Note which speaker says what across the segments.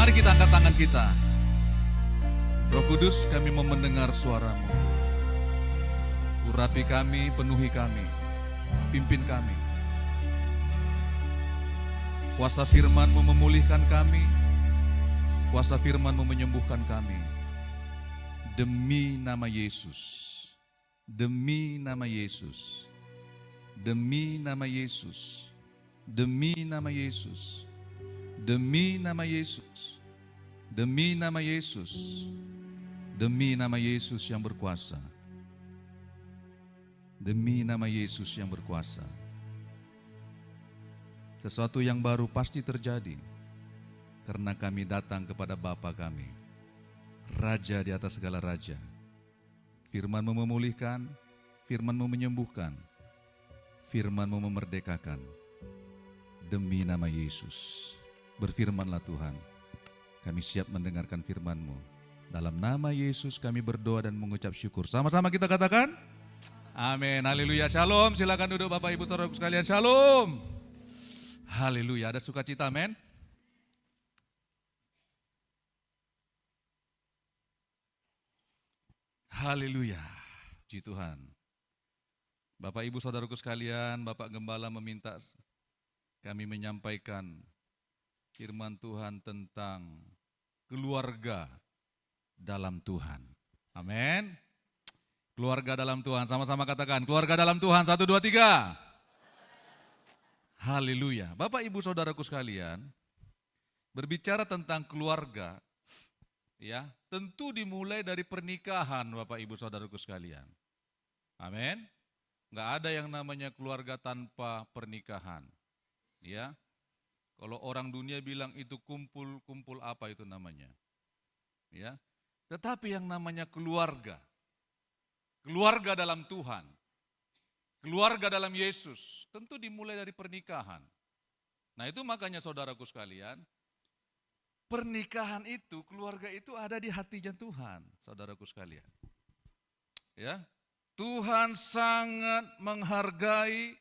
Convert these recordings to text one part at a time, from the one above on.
Speaker 1: Mari kita angkat tangan kita. Roh Kudus, kami mau mendengar suara-Mu. Urapi kami, penuhi kami, pimpin kami. Kuasa firman-Mu memulihkan kami, kuasa firman-Mu menyembuhkan kami. Demi nama Yesus, demi nama Yesus, demi nama Yesus, demi nama Yesus, demi nama Yesus, demi nama Yesus, demi nama Yesus yang berkuasa, demi nama Yesus yang berkuasa. Sesuatu yang baru pasti terjadi karena kami datang kepada Bapa kami, Raja di atas segala raja. Firman-Mu memulihkan, firman-Mu menyembuhkan, firman-Mu memerdekakan. Demi nama Yesus, berfirmanlah Tuhan. Kami siap mendengarkan firman-Mu. Dalam nama Yesus kami berdoa dan mengucap syukur. Sama-sama kita katakan, amin, haleluya, shalom. Silakan duduk Bapak Ibu Saudaraku sekalian, shalom. Haleluya, ada sukacita, amin. Haleluya, puji Tuhan. Bapak Ibu Saudaraku sekalian, Bapak Gembala meminta kami menyampaikan firman Tuhan tentang keluarga dalam Tuhan. Amin. Keluarga dalam Tuhan, sama-sama katakan, keluarga dalam Tuhan, 1, 2, 3. Haleluya. Bapak Ibu Saudaraku sekalian, berbicara tentang keluarga, ya, tentu dimulai dari pernikahan Bapak Ibu Saudaraku sekalian. Amin. Enggak ada yang namanya keluarga tanpa pernikahan. Ya. Kalau orang dunia bilang itu kumpul apa itu namanya? Ya. Tetapi yang namanya keluarga dalam Tuhan, keluarga dalam Yesus, tentu dimulai dari pernikahan. Nah, itu makanya saudaraku sekalian, pernikahan itu, keluarga itu ada di hatinya Tuhan, saudaraku sekalian. Ya, Tuhan sangat menghargai,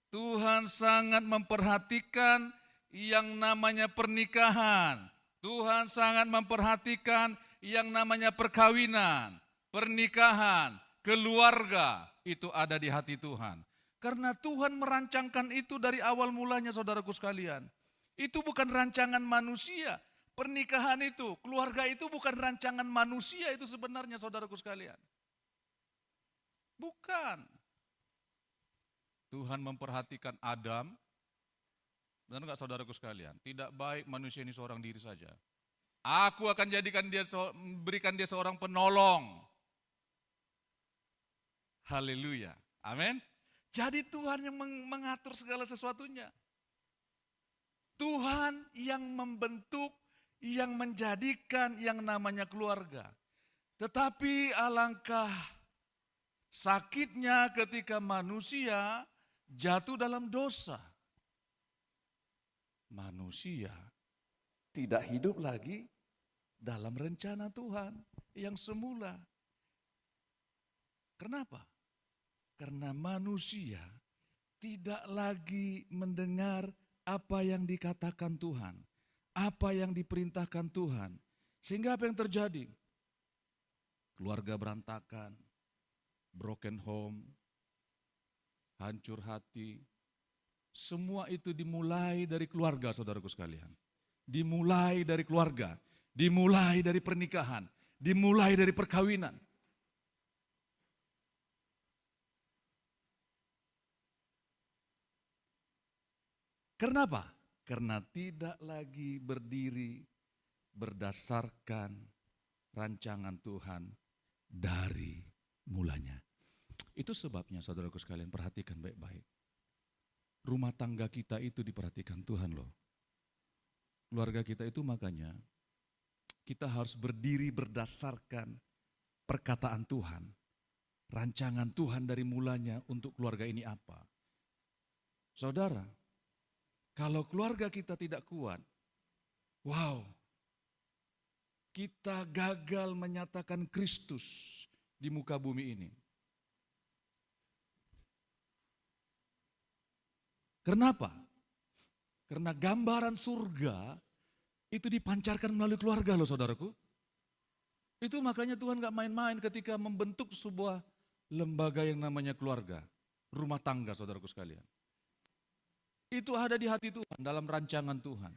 Speaker 1: Tuhan sangat memperhatikan yang namanya pernikahan. Tuhan sangat memperhatikan yang namanya perkawinan, pernikahan, keluarga, itu ada di hati Tuhan. Karena Tuhan merancangkan itu dari awal mulanya saudaraku sekalian. Itu bukan rancangan manusia. Pernikahan itu, keluarga itu bukan rancangan manusia itu sebenarnya saudaraku sekalian. Bukan. Tuhan memperhatikan Adam. Benar enggak saudaraku sekalian? Tidak baik manusia ini seorang diri saja. Aku akan berikan dia seorang penolong. Haleluya. Amin. Jadi Tuhan yang mengatur segala sesuatunya. Tuhan yang membentuk, yang menjadikan yang namanya keluarga. Tetapi alangkah sakitnya ketika manusia jatuh dalam dosa. Manusia tidak hidup lagi dalam rencana Tuhan yang semula. Kenapa? Karena manusia tidak lagi mendengar apa yang dikatakan Tuhan, apa yang diperintahkan Tuhan. Sehingga apa yang terjadi? Keluarga berantakan, broken home, hancur hati. Semua itu dimulai dari keluarga saudaraku sekalian. Dimulai dari keluarga, dimulai dari pernikahan, dimulai dari perkawinan. Kenapa? Karena tidak lagi berdiri berdasarkan rancangan Tuhan dari mulanya. Itu sebabnya saudaraku sekalian perhatikan baik-baik. Rumah tangga kita itu diperhatikan Tuhan loh. Keluarga kita itu makanya kita harus berdiri berdasarkan perkataan Tuhan. Rancangan Tuhan dari mulanya untuk keluarga ini apa. Saudara, kalau keluarga kita tidak kuat, wow, kita gagal menyatakan Kristus di muka bumi ini. Kenapa? Karena gambaran surga itu dipancarkan melalui keluarga loh saudaraku. Itu makanya Tuhan gak main-main ketika membentuk sebuah lembaga yang namanya keluarga, rumah tangga saudaraku sekalian. Itu ada di hati Tuhan, dalam rancangan Tuhan.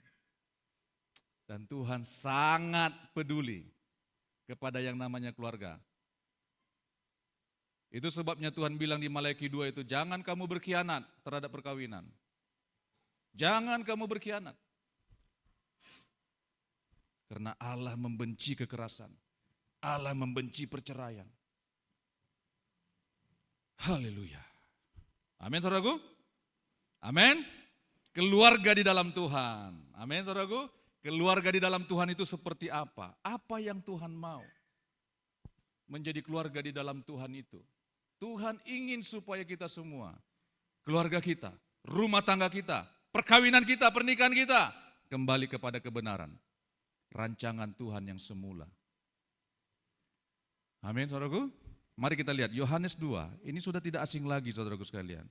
Speaker 1: Dan Tuhan sangat peduli kepada yang namanya keluarga. Itu sebabnya Tuhan bilang di Maleakhi 2 itu, jangan kamu berkhianat terhadap perkawinan. Jangan kamu berkhianat. Karena Allah membenci kekerasan. Allah membenci perceraian. Haleluya. Amin saudaraku. Amin. Keluarga di dalam Tuhan. Amin saudaraku. Keluarga di dalam Tuhan itu seperti apa? Apa yang Tuhan mau? Menjadi keluarga di dalam Tuhan itu. Tuhan ingin supaya kita semua, keluarga kita, rumah tangga kita, perkawinan kita, pernikahan kita, kembali kepada kebenaran. Rancangan Tuhan yang semula. Amin saudaraku. Mari kita lihat Yohanes 2, ini sudah tidak asing lagi saudaraku sekalian.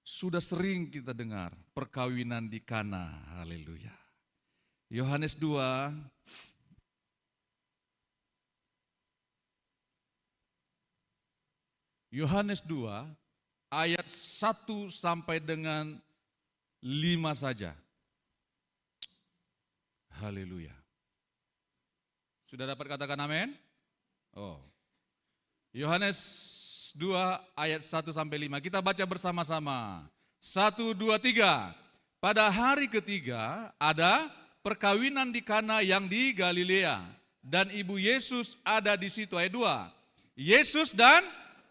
Speaker 1: Sudah sering kita dengar perkawinan di Kana, haleluya. Yohanes 2 ayat 1 sampai dengan 5 saja. Haleluya. Sudah dapat katakan amin? Oh. Yohanes 2 ayat 1 sampai 5. Kita baca bersama-sama. 1, 2, 3. Pada hari ketiga ada perkawinan di Kana yang di Galilea. Dan ibu Yesus ada di situ. Ayat 2. Yesus dan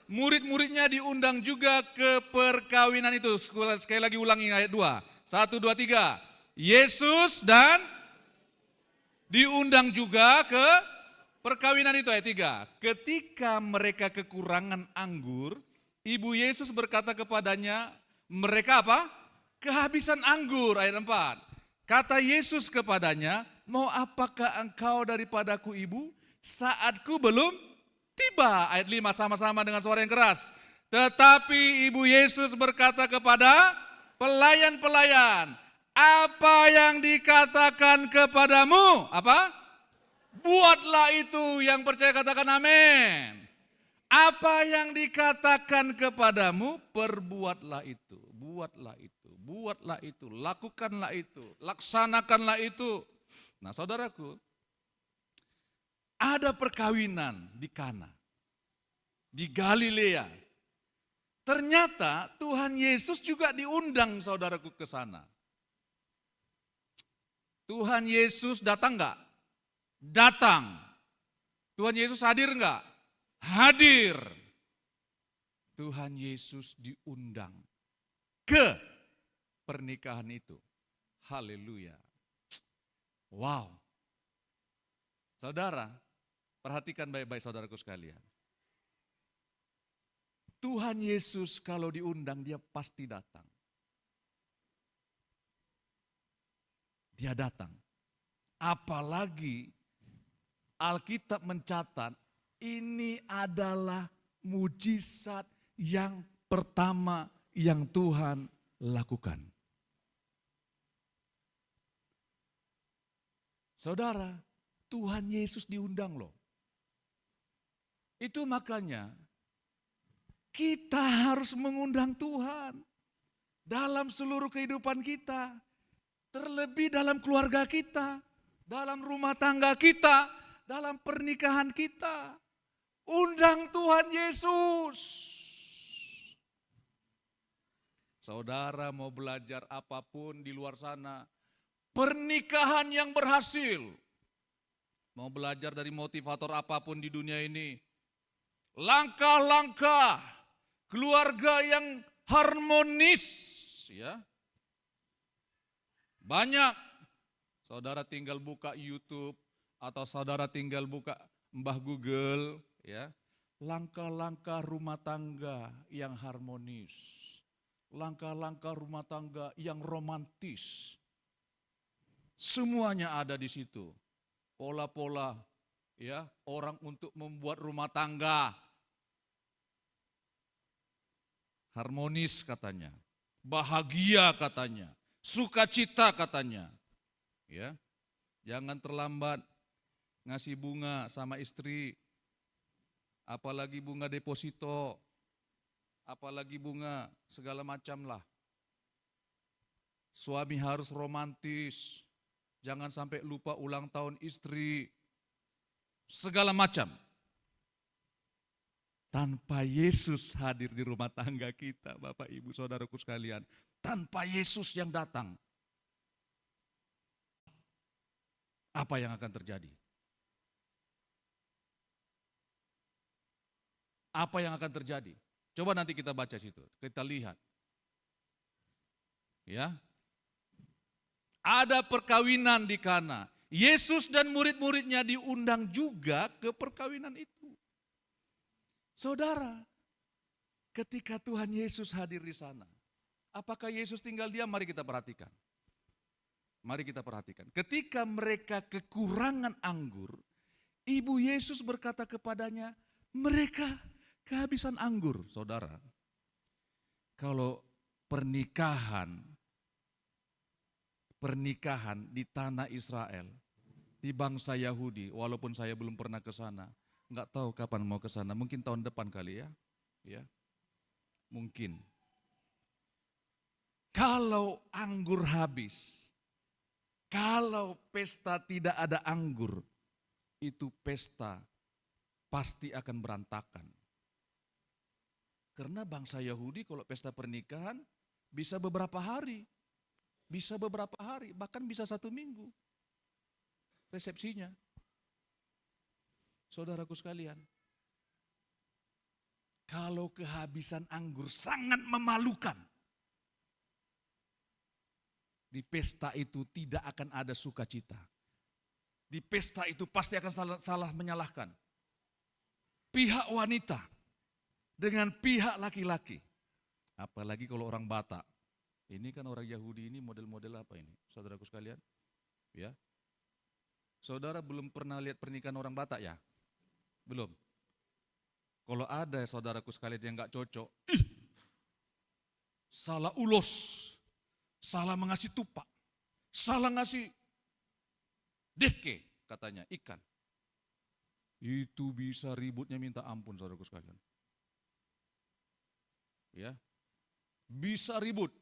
Speaker 1: murid-muridnya diundang juga ke perkawinan itu. Sekali lagi ulangi ayat 2. 1, 2, 3. Yesus dan diundang juga ke perkawinan itu ayat 3. Ketika mereka kekurangan anggur, ibu Yesus berkata kepadanya, mereka apa? Kehabisan anggur ayat 4. Kata Yesus kepadanya, mau apakah engkau daripadaku ibu? Saatku belum tiba. Ayat 5 sama-sama dengan suara yang keras. Tetapi ibu Yesus berkata kepada pelayan-pelayan, apa yang dikatakan kepadamu? Apa? Buatlah itu. Yang percaya katakan amin. Apa yang dikatakan kepadamu, perbuatlah itu. Buatlah itu. Buatlah itu. Lakukanlah itu. Laksanakanlah itu. Nah saudaraku, ada perkawinan di Kana, di Galilea. Ternyata Tuhan Yesus juga diundang saudaraku ke sana. Tuhan Yesus datang enggak? Datang. Tuhan Yesus hadir enggak? Hadir. Tuhan Yesus diundang ke pernikahan itu. Haleluya. Wow. Saudara, perhatikan baik-baik saudaraku sekalian. Tuhan Yesus kalau diundang dia pasti datang. Dia datang. Apalagi Alkitab mencatat ini adalah mujizat yang pertama yang Tuhan lakukan. Saudara, Tuhan Yesus diundang loh. Itu makanya kita harus mengundang Tuhan dalam seluruh kehidupan kita. Terlebih dalam keluarga kita, dalam rumah tangga kita, dalam pernikahan kita. Undang Tuhan Yesus. Saudara mau belajar apapun di luar sana, pernikahan yang berhasil. Mau belajar dari motivator apapun di dunia ini. Langkah-langkah keluarga yang harmonis, ya. Banyak. Saudara tinggal buka YouTube atau saudara tinggal buka Mbah Google, ya. Langkah-langkah rumah tangga yang harmonis. Langkah-langkah rumah tangga yang romantis. Semuanya ada di situ. Pola-pola, ya, orang untuk membuat rumah tangga harmonis katanya. Bahagia katanya. Sukacita katanya. Ya. Jangan terlambat ngasih bunga sama istri, apalagi bunga deposito, apalagi bunga segala macam lah. Suami harus romantis, jangan sampai lupa ulang tahun istri, segala macam. Tanpa Yesus hadir di rumah tangga kita, Bapak Ibu Saudaraku sekalian, tanpa Yesus yang datang, apa yang akan terjadi? Apa yang akan terjadi? Coba nanti kita baca situ, kita lihat. Ya. Ada perkawinan di Kana. Yesus dan murid-muridnya diundang juga ke perkawinan itu. Saudara, ketika Tuhan Yesus hadir di sana, apakah Yesus tinggal diam? Mari kita perhatikan. Mari kita perhatikan. Ketika mereka kekurangan anggur, Ibu Yesus berkata kepadanya, mereka kehabisan anggur. Saudara, kalau pernikahan di tanah Israel, di bangsa Yahudi, walaupun saya belum pernah ke sana, enggak tahu kapan mau ke sana, mungkin tahun depan kali ya. Ya. Mungkin. Kalau anggur habis, kalau pesta tidak ada anggur, itu pesta pasti akan berantakan. Karena bangsa Yahudi kalau pesta pernikahan bisa beberapa hari. Bisa beberapa hari, bahkan bisa 1 minggu resepsinya. Saudaraku sekalian, kalau kehabisan anggur sangat memalukan. Di pesta itu tidak akan ada sukacita. Di pesta itu pasti akan salah menyalahkan. Pihak wanita dengan pihak laki-laki. Apalagi kalau orang Batak. Ini kan orang Yahudi ini model-model apa ini? Saudaraku sekalian. Ya. Saudara belum pernah lihat pernikahan orang Batak ya? Belum. Kalau ada saudaraku sekalian yang gak cocok, salah ulos, salah mengasih tupak, salah ngasih deke katanya, ikan. Itu bisa ributnya minta ampun saudaraku sekalian. Ya. Bisa ribut.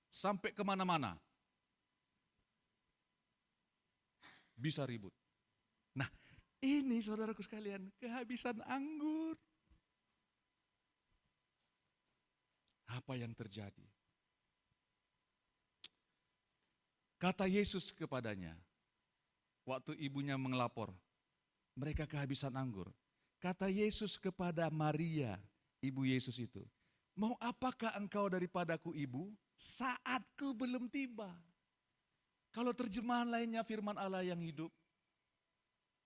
Speaker 1: Sampai kemana-mana. Bisa ribut. Nah, ini saudaraku sekalian, kehabisan anggur. Apa yang terjadi? Kata Yesus kepadanya, waktu ibunya mengelapor, mereka kehabisan anggur. Kata Yesus kepada Maria, ibu Yesus itu, mau apakah engkau daripadaku ibu? Saatku belum tiba. Kalau terjemahan lainnya firman Allah yang hidup,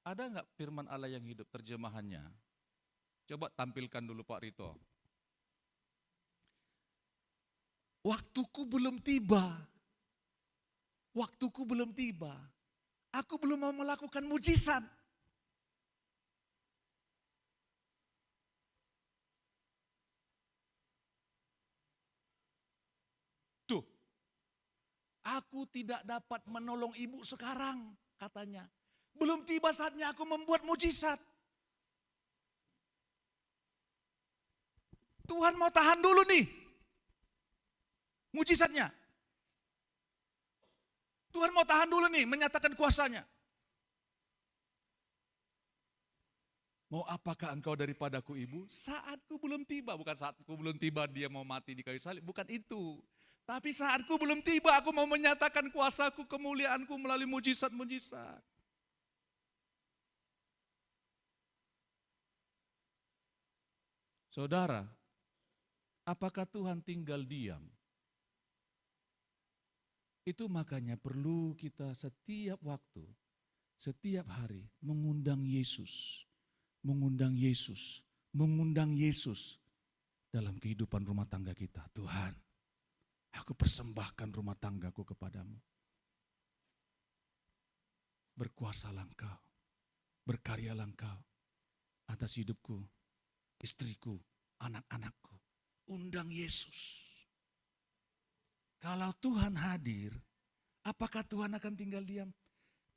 Speaker 1: ada enggak firman Allah yang hidup terjemahannya? Coba tampilkan dulu Pak Rito. Waktuku belum tiba. Waktuku belum tiba. Aku belum mau melakukan mujizat. Tuh, aku tidak dapat menolong ibu sekarang, katanya. Belum tiba saatnya aku membuat mujizat. Tuhan mau tahan dulu nih, mujizatnya. Tuhan mau tahan dulu nih, menyatakan kuasanya. Mau apakah engkau daripadaku ibu? Saatku belum tiba, bukan saatku belum tiba dia mau mati di kayu salib, bukan itu. Tapi saatku belum tiba, aku mau menyatakan kuasaku, kemuliaanku melalui mujizat-mujizat. Saudara, apakah Tuhan tinggal diam? Itu makanya perlu kita setiap waktu, setiap hari mengundang Yesus. Mengundang Yesus, mengundang Yesus dalam kehidupan rumah tangga kita. Tuhan, aku persembahkan rumah tanggaku kepadamu. Berkuasalah Engkau, berkaryalah Engkau atas hidupku, istriku, anak-anakku. Undang Yesus. Kalau Tuhan hadir, Apakah Tuhan akan tinggal diam?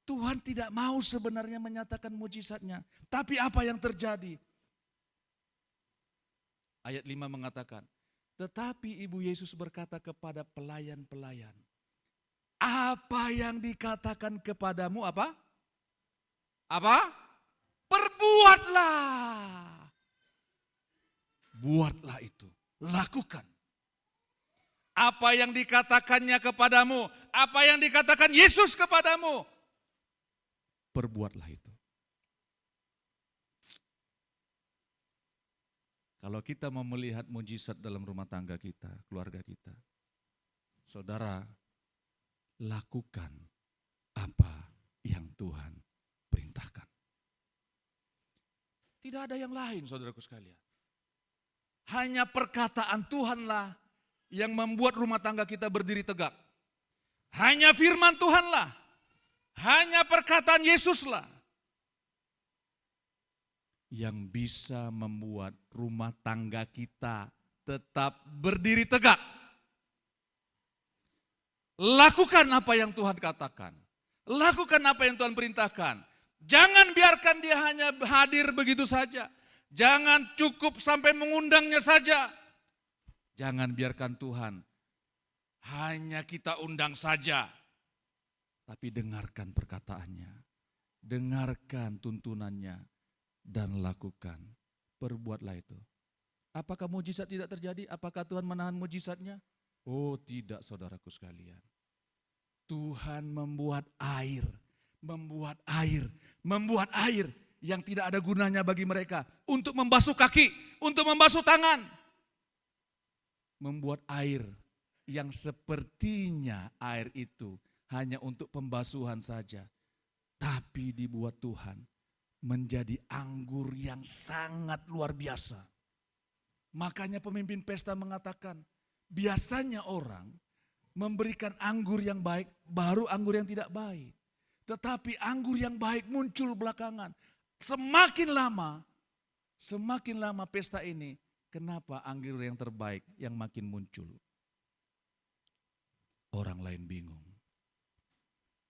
Speaker 1: Tuhan tidak mau sebenarnya menyatakan mujizatnya. Tapi apa yang terjadi? Ayat 5 mengatakan, tetapi Ibu Yesus berkata kepada pelayan-pelayan, apa yang dikatakan kepadamu apa? Apa? Perbuatlah. Buatlah itu, lakukan. Apa yang dikatakannya kepadamu, apa yang dikatakan Yesus kepadamu, perbuatlah itu. Kalau kita mau melihat mujizat dalam rumah tangga kita, keluarga kita, saudara, lakukan apa yang Tuhan perintahkan. Tidak ada yang lain, saudaraku sekalian. Hanya perkataan Tuhanlah yang membuat rumah tangga kita berdiri tegak. Hanya firman Tuhanlah, hanya perkataan Yesuslah yang bisa membuat rumah tangga kita tetap berdiri tegak. Lakukan apa yang Tuhan katakan. Lakukan apa yang Tuhan perintahkan. Jangan biarkan dia hanya hadir begitu saja. Jangan cukup sampai mengundangnya saja. Jangan biarkan Tuhan hanya kita undang saja. Tapi dengarkan perkataannya. Dengarkan tuntunannya. Dan lakukan. Perbuatlah itu. Apakah mujizat tidak terjadi? Apakah Tuhan menahan mujizatnya? Oh tidak, saudaraku sekalian. Tuhan membuat air. Membuat air. Membuat air yang tidak ada gunanya bagi mereka. Untuk membasuh kaki. Untuk membasuh tangan. Membuat air yang sepertinya air itu hanya untuk pembasuhan saja. Tapi dibuat Tuhan menjadi anggur yang sangat luar biasa. Makanya pemimpin pesta mengatakan, biasanya orang memberikan anggur yang baik, baru anggur yang tidak baik. Tetapi anggur yang baik muncul belakangan. Semakin lama pesta ini, kenapa anggur yang terbaik yang makin muncul? Orang lain bingung.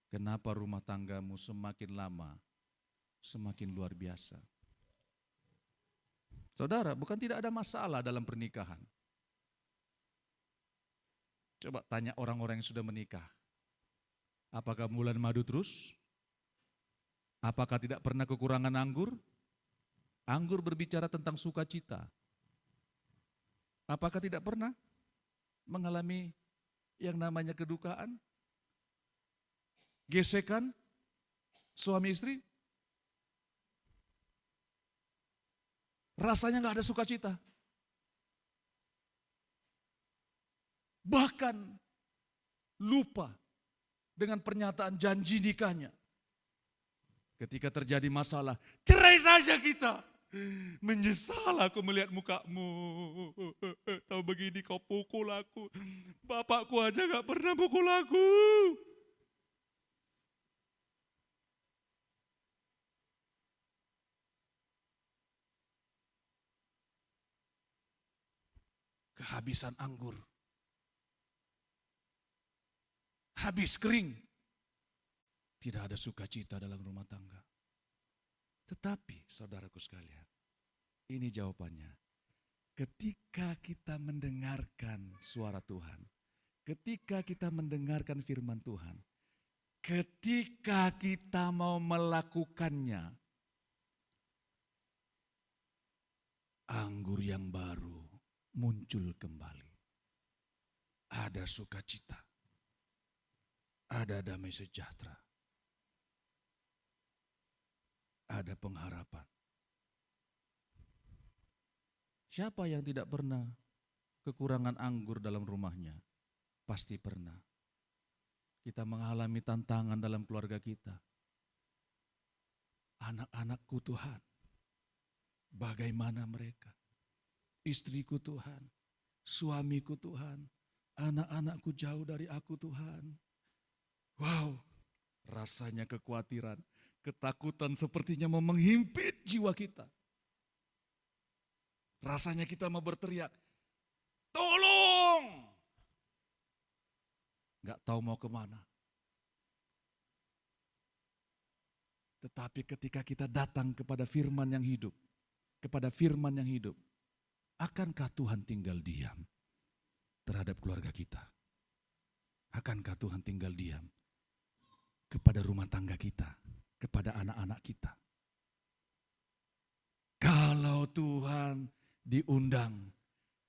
Speaker 1: Kenapa rumah tanggamu semakin lama semakin luar biasa? Saudara, bukan tidak ada masalah dalam pernikahan. Coba tanya orang-orang yang sudah menikah. Apakah bulan madu terus? Apakah tidak pernah kekurangan anggur? Anggur berbicara tentang sukacita. Apakah tidak pernah mengalami yang namanya kedukaan? Gesekan suami istri? Rasanya nggak ada sukacita. Bahkan lupa dengan pernyataan janji nikahnya. Ketika terjadi masalah, cerai saja kita. Menyesal aku melihat mukamu. Tahu begini kau pukul aku. Bapakku aja gak pernah pukul aku. Kehabisan anggur. Habis kering. Tidak ada sukacita dalam rumah tangga. Tetapi saudaraku sekalian, ini jawabannya. Ketika kita mendengarkan suara Tuhan, ketika kita mendengarkan firman Tuhan, ketika kita mau melakukannya, anggur yang baru muncul kembali. Ada sukacita, ada damai sejahtera, ada pengharapan. Siapa yang tidak pernah kekurangan anggur dalam rumahnya? Pasti pernah. Kita mengalami tantangan dalam keluarga kita. Anak-anakku Tuhan, bagaimana mereka? Istriku Tuhan, suamiku Tuhan, anak-anakku jauh dari aku Tuhan. Wow, rasanya kekhawatiran, ketakutan sepertinya mau menghimpit jiwa kita. Rasanya kita mau berteriak, tolong! Gak tahu mau kemana. Tetapi ketika kita datang kepada firman yang hidup, kepada firman yang hidup, akankah Tuhan tinggal diam terhadap keluarga kita? Akankah Tuhan tinggal diam kepada rumah tangga kita, kepada anak-anak kita? Kalau Tuhan diundang,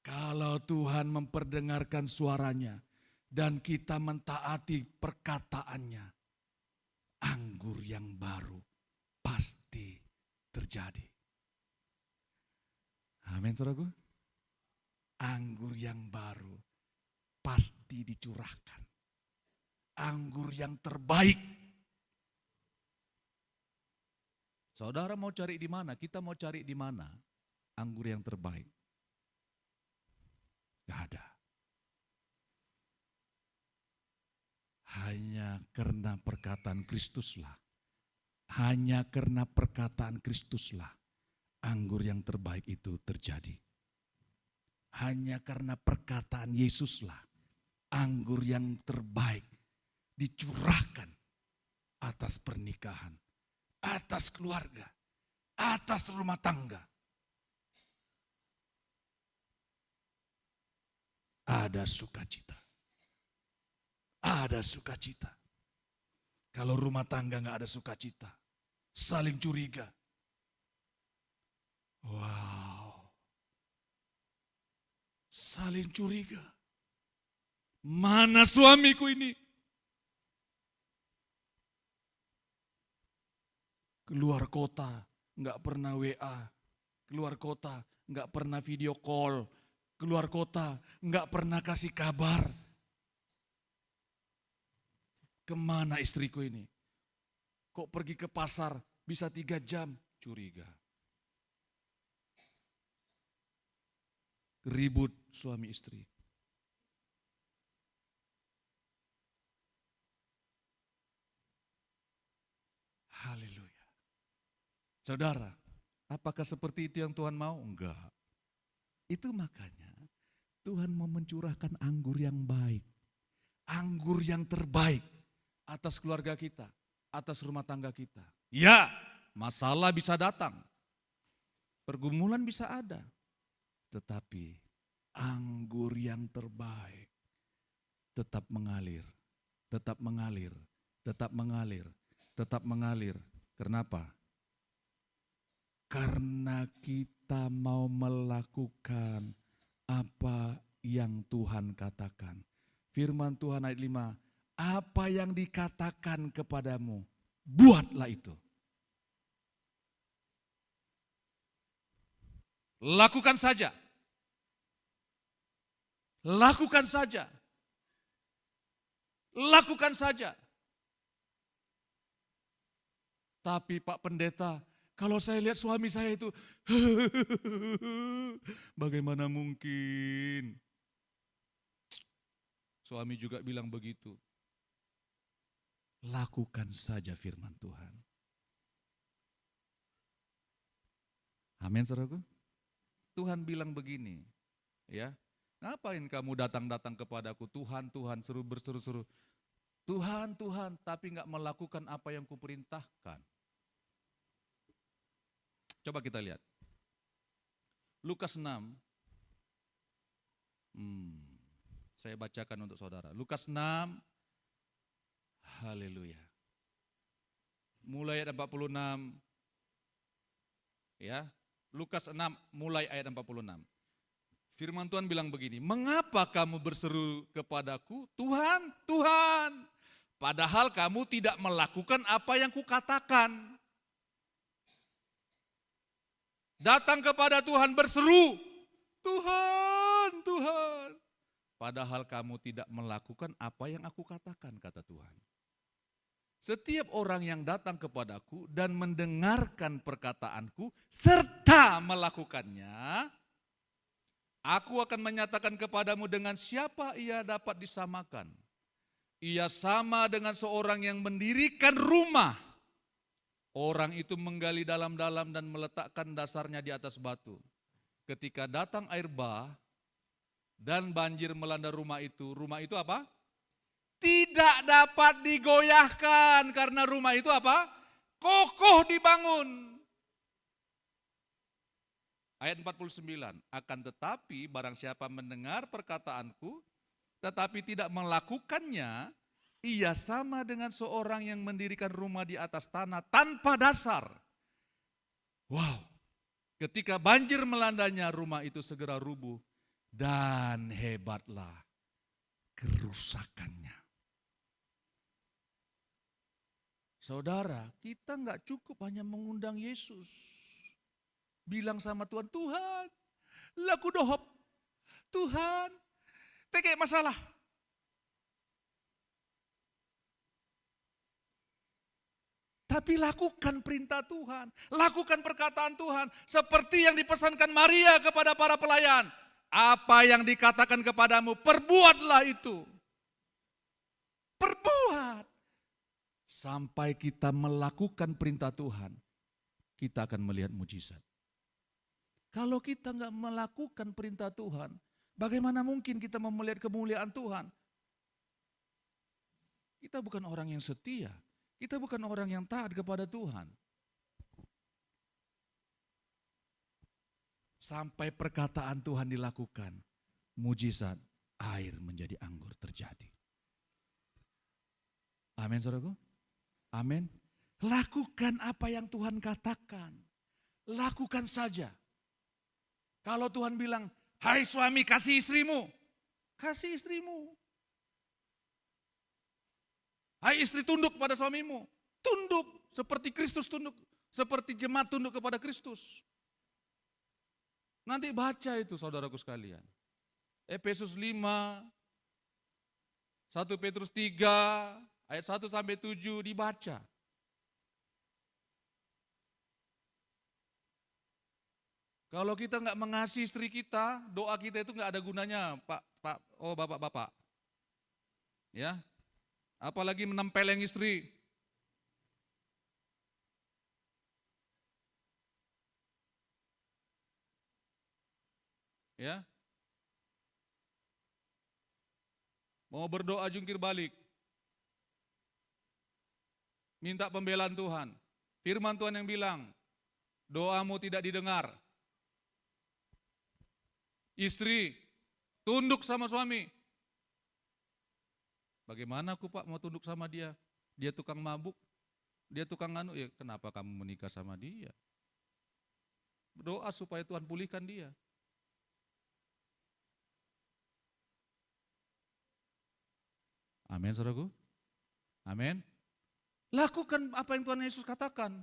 Speaker 1: kalau Tuhan memperdengarkan suaranya, dan kita mentaati perkataannya, anggur yang baru pasti terjadi. Amin, saudaraku. Anggur yang baru pasti dicurahkan. Anggur yang terbaik. Saudara mau cari di mana? Kita mau cari di mana? Anggur yang terbaik. Gak ada. Hanya karena perkataan Kristuslah. Hanya karena perkataan Kristuslah anggur yang terbaik itu terjadi. Hanya karena perkataan Yesuslah anggur yang terbaik dicurahkan atas pernikahan, atas keluarga, atas rumah tangga. Ada sukacita. Ada sukacita. Kalau rumah tangga nggak ada sukacita, saling curiga. Wow. Saling curiga. Mana suamiku ini? Keluar kota, nggak pernah WA. Keluar kota, nggak pernah video call. Keluar kota, nggak pernah kasih kabar. Kemana istriku ini? Kok pergi ke pasar bisa 3 jam? Curiga. Ribut suami istri. Haleluya. Saudara, apakah seperti itu yang Tuhan mau? Enggak. Itu makanya Tuhan mau mencurahkan anggur yang baik. Anggur yang terbaik atas keluarga kita, atas rumah tangga kita. Ya, masalah bisa datang. Pergumulan bisa ada. Tetapi anggur yang terbaik tetap mengalir, tetap mengalir, tetap mengalir, tetap mengalir. Kenapa? Karena kita mau melakukan apa yang Tuhan katakan. Firman Tuhan ayat 5, apa yang dikatakan kepadamu, buatlah itu. Lakukan saja. Lakukan saja. Lakukan saja. Tapi Pak Pendeta, kalau saya lihat suami saya itu, bagaimana mungkin? Suami juga bilang begitu. Lakukan saja firman Tuhan. Amin, saudaraku. Tuhan bilang begini, ya. Ngapain kamu datang-datang kepadaku, Tuhan, Tuhan, berseru-seru. Tuhan, Tuhan, tapi nggak melakukan apa yang kuperintahkan. Coba kita lihat. Lukas 6. Saya bacakan untuk saudara. Lukas 6. Haleluya. Mulai ayat 46. Ya. Lukas 6 mulai ayat 46. Firman Tuhan bilang begini, mengapa kamu berseru kepadaku, Tuhan, Tuhan, padahal kamu tidak melakukan apa yang kukatakan. Datang kepada Tuhan berseru, Tuhan, Tuhan, padahal kamu tidak melakukan apa yang aku katakan, kata Tuhan. Setiap orang yang datang kepadaku dan mendengarkan perkataanku serta melakukannya, aku akan menyatakan kepadamu dengan siapa ia dapat disamakan. Ia sama dengan seorang yang mendirikan rumah. Orang itu menggali dalam-dalam dan meletakkan dasarnya di atas batu. Ketika datang air bah dan banjir melanda rumah itu apa? Tidak dapat digoyahkan karena rumah itu apa? kokoh dibangun. Ayat 49, akan tetapi barang siapa mendengar perkataanku, tetapi tidak melakukannya, ia sama dengan seorang yang mendirikan rumah di atas tanah tanpa dasar. Wow, ketika banjir melandanya, rumah itu segera rubuh dan hebatlah kerusakannya. Saudara, kita nggak cukup hanya mengundang Yesus. Bilang sama Tuhan, Tuhan, laku dohop. Tuhan, tege masalah. Tapi lakukan perintah Tuhan, lakukan perkataan Tuhan. Seperti yang dipesankan Maria kepada para pelayan. Apa yang dikatakan kepadamu, perbuatlah itu. Perbuat. Sampai kita melakukan perintah Tuhan, kita akan melihat mujizat. Kalau kita nggak melakukan perintah Tuhan, bagaimana mungkin kita melihat kemuliaan Tuhan? Kita bukan orang yang setia, kita bukan orang yang taat kepada Tuhan. Sampai perkataan Tuhan dilakukan, mujizat air menjadi anggur terjadi. Amin, saudaraku. Amin. Lakukan apa yang Tuhan katakan. Lakukan saja. Kalau Tuhan bilang, hai suami kasih istrimu. Kasih istrimu. Hai istri tunduk pada suamimu. Tunduk seperti Kristus tunduk. Seperti jemaat tunduk kepada Kristus. Nanti baca itu saudaraku sekalian. Efesus 5, 1 Petrus 3, ayat 1 sampai 7 dibaca. Kalau kita nggak mengasihi istri kita, doa kita itu nggak ada gunanya, bapak-bapak. Ya, apalagi menempeleng istri. Ya, mau berdoa jungkir balik, minta pembelaan Tuhan. Firman Tuhan yang bilang, doamu tidak didengar. Istri, tunduk sama suami. Bagaimana aku Pak mau tunduk sama dia? Dia tukang mabuk, dia tukang nganu, ya kenapa kamu menikah sama dia? Berdoa supaya Tuhan pulihkan dia. Amin, saudaraku. Amin. Lakukan apa yang Tuhan Yesus katakan.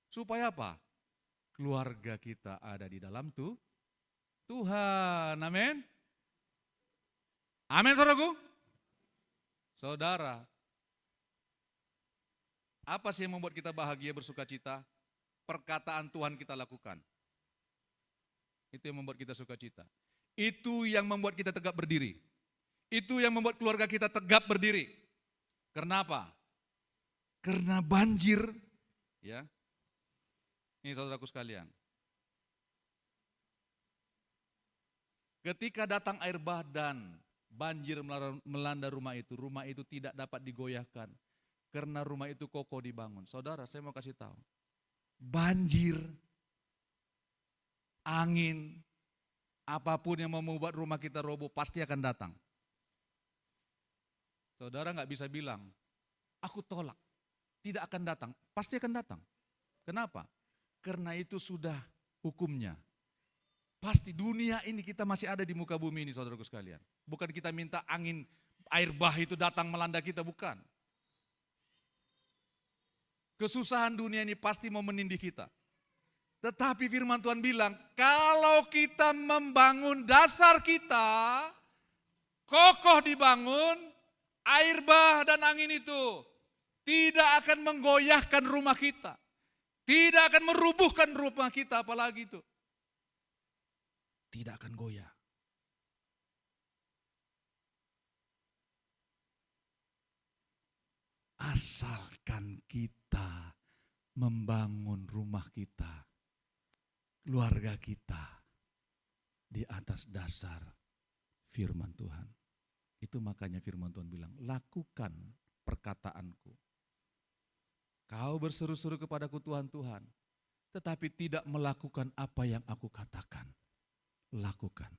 Speaker 1: Supaya apa? Keluarga kita ada di dalam Tuhan. Amin. Amin, saudaraku. Saudara, apa sih yang membuat kita bahagia bersuka cita? Perkataan Tuhan kita lakukan. Itu yang membuat kita suka cita. Itu yang membuat kita tegap berdiri. Itu yang membuat keluarga kita tegap berdiri. Kenapa? Karena banjir, ya. Ini saudaraku sekalian. Ketika datang air bah dan banjir melanda rumah itu tidak dapat digoyahkan. Karena rumah itu kokoh dibangun. Saudara, saya mau kasih tahu. Banjir, angin, apapun yang mau membuat rumah kita roboh pasti akan datang. Saudara nggak bisa bilang, aku tolak, tidak akan datang. Pasti akan datang. Kenapa? Karena itu sudah hukumnya. Pasti dunia ini kita masih ada di muka bumi ini saudaraku sekalian. Bukan kita minta angin, air bah itu datang melanda kita, bukan. Kesusahan dunia ini pasti mau menindih kita. Tetapi firman Tuhan bilang, kalau kita membangun dasar kita, kokoh dibangun, air bah dan angin itu tidak akan menggoyahkan rumah kita. Tidak akan merubuhkan rumah kita apalagi itu. Tidak akan goyah. Asalkan kita membangun rumah kita, keluarga kita di atas dasar firman Tuhan. Itu makanya firman Tuhan bilang, lakukan perkataanku. Kau berseru-seru kepadaku Tuhan, Tuhan, tetapi tidak melakukan apa yang aku katakan. Lakukan.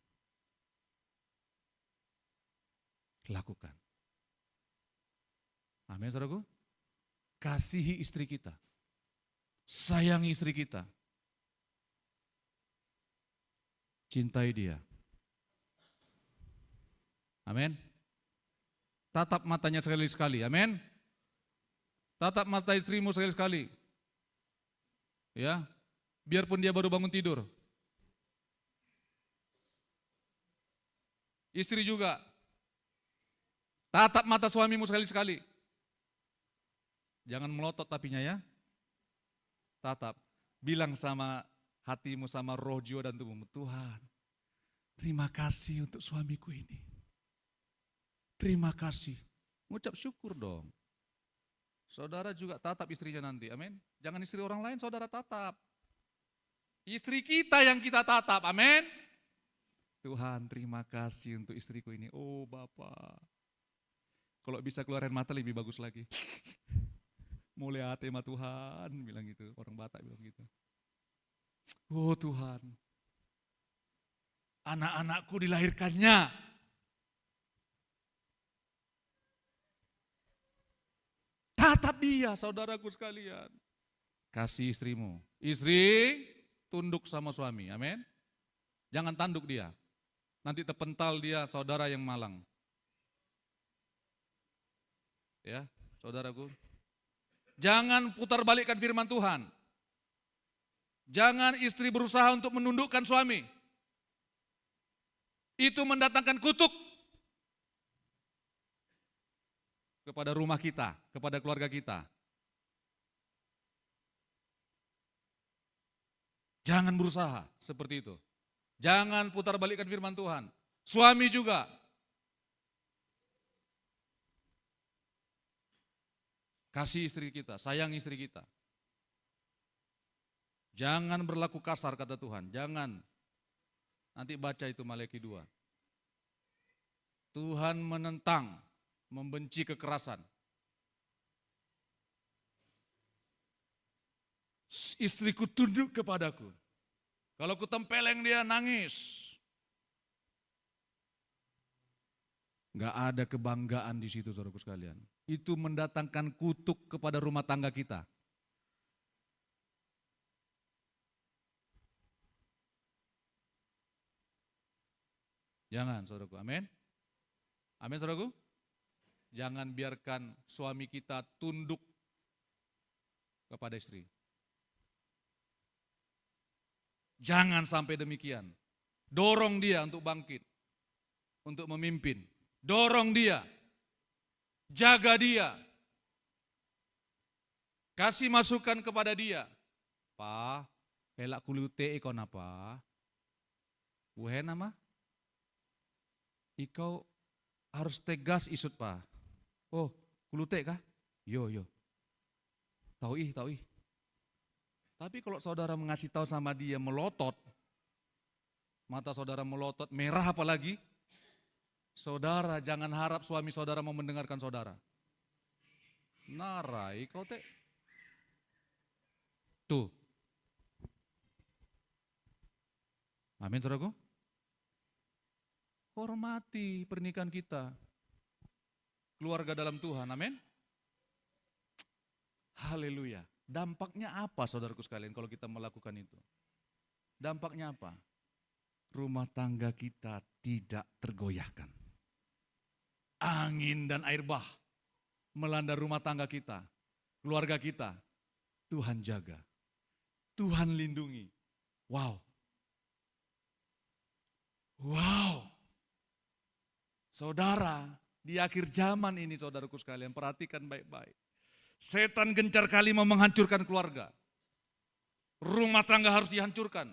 Speaker 1: Lakukan. Amin, saudaraku. Kasihi istri kita. Sayangi istri kita. Cintai dia. Amin. Tatap matanya sekali-sekali. Amin. Tatap mata istrimu sekali-sekali. Ya. Biarpun dia baru bangun tidur. Istri juga. Tatap mata suamimu sekali-sekali. Jangan melotot tapinya ya. Tatap. Bilang sama hatimu, sama roh, jiwa, dan tubuhmu, Tuhan, terima kasih untuk suamiku ini. Terima kasih. Ngucap syukur dong. Saudara juga tatap istrinya nanti, amin. Jangan istri orang lain, saudara tatap. Istri kita yang kita tatap, amin. Tuhan, terima kasih untuk istriku ini. Oh Bapak, kalau bisa keluarin mata lebih bagus lagi. Mulai hati sama Tuhan, bilang gitu. Orang Batak bilang gitu. Oh Tuhan, anak-anakku dilahirkannya. Tatap dia, saudaraku sekalian. Kasih istrimu. Istri, tunduk sama suami, amin. Jangan tanduk dia. Nanti terpental dia, saudara yang malang. Ya, saudaraku. Jangan putar balikkan firman Tuhan. Jangan istri berusaha untuk menundukkan suami. Itu mendatangkan kutuk kepada rumah kita, kepada keluarga kita. Jangan berusaha seperti itu. Jangan putar balikkan firman Tuhan. Suami juga. Kasih istri kita, sayang istri kita. Jangan berlaku kasar kata Tuhan, jangan. Nanti baca itu Maleakhi 2. Tuhan menentang, membenci kekerasan. Istriku tunduk kepadaku. Kalau ku tempeleng dia nangis. Enggak ada kebanggaan di situ saudaraku sekalian. Itu mendatangkan kutuk kepada rumah tangga kita. Jangan saudaraku, amin. Amin saudaraku. Jangan biarkan suami kita tunduk kepada istri. Jangan sampai demikian. Dorong dia untuk bangkit, untuk memimpin. Dorong dia, jaga dia. Kasih masukan kepada dia. Pa, elak kulute ikon apa? Wuhen nama? Ikau harus tegas isut pa. Oh, kulute kah? Yo. Tahu ih. Tapi kalau saudara mengasih tahu sama dia melotot, mata saudara melotot, merah apalagi, saudara jangan harap suami saudara mau mendengarkan saudara. Narai kau teh. Tuh. Amin saudaraku. Hormati pernikahan kita. Keluarga dalam Tuhan, amin. Haleluya. Dampaknya apa saudaraku sekalian kalau kita melakukan itu? Dampaknya apa? Rumah tangga kita tidak tergoyahkan. Angin dan air bah melanda rumah tangga kita, keluarga kita. Tuhan jaga, Tuhan lindungi. Wow. Saudara, di akhir zaman ini saudaraku sekalian, perhatikan baik-baik. Setan gencar kali mau menghancurkan keluarga. Rumah tangga harus dihancurkan.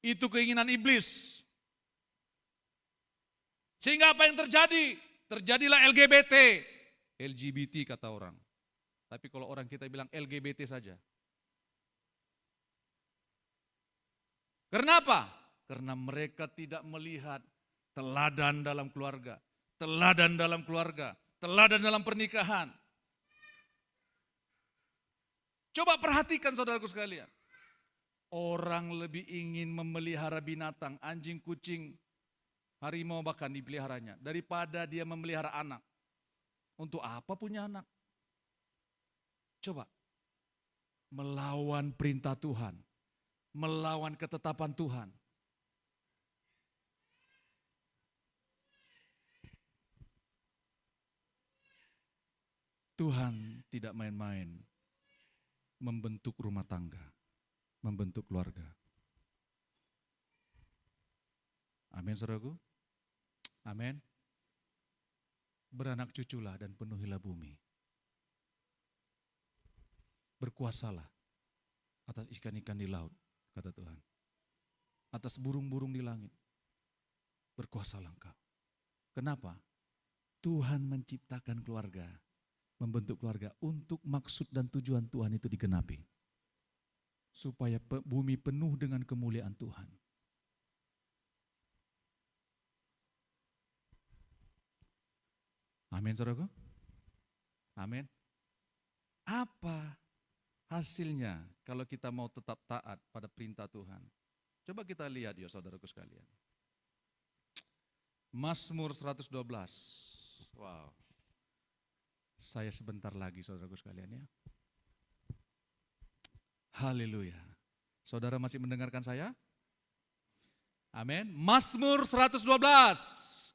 Speaker 1: Itu keinginan iblis. Sehingga apa yang terjadi? Terjadilah LGBT kata orang. Tapi kalau orang kita bilang LGBT saja. Kenapa? Karena mereka tidak melihat teladan dalam keluarga, teladan dalam pernikahan. Coba perhatikan saudaraku sekalian. Orang lebih ingin memelihara binatang, anjing, kucing, harimau bahkan dipeliharanya, daripada dia memelihara anak. Untuk apa punya anak? Coba. Melawan perintah Tuhan. Melawan ketetapan Tuhan. Tuhan tidak main-main membentuk rumah tangga, membentuk keluarga. Amin, saudaraku. Amin. Beranak cuculah dan penuhilah bumi. Berkuasalah atas ikan-ikan di laut, kata Tuhan. Atas burung-burung di langit. Berkuasalah engkau. Kenapa? Tuhan menciptakan keluarga, membentuk keluarga untuk maksud dan tujuan Tuhan itu digenapi. Supaya bumi penuh dengan kemuliaan Tuhan. Amin, saudaraku. Amin. Apa hasilnya kalau kita mau tetap taat pada perintah Tuhan? Coba kita lihat ya saudaraku sekalian. Mazmur 112. Wow. Saya sebentar lagi saudaraku sekalian ya. Haleluya. Saudara masih mendengarkan saya? Amin. Mazmur 112